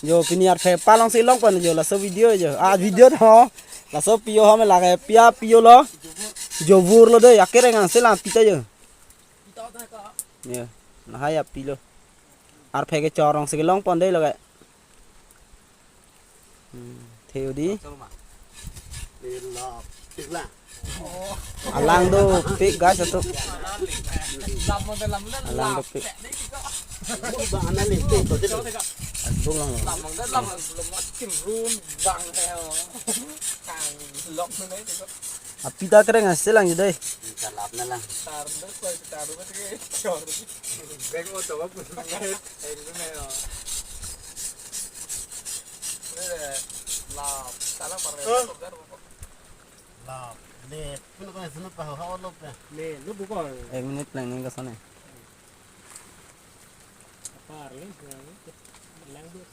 Yo piniat phe palong si long pan yo là số video giờ à video đó là số pio ho mới là cái pio lo yo vur lo đây akere ngang sẽ làm pita giờ yeah nó hay à pilo ar phe cái trò rong si long pan đây là cái theo đi alang do pik guys satu alang do pik bung lang pita keren ngasih lang jadi menit lang ini ke sana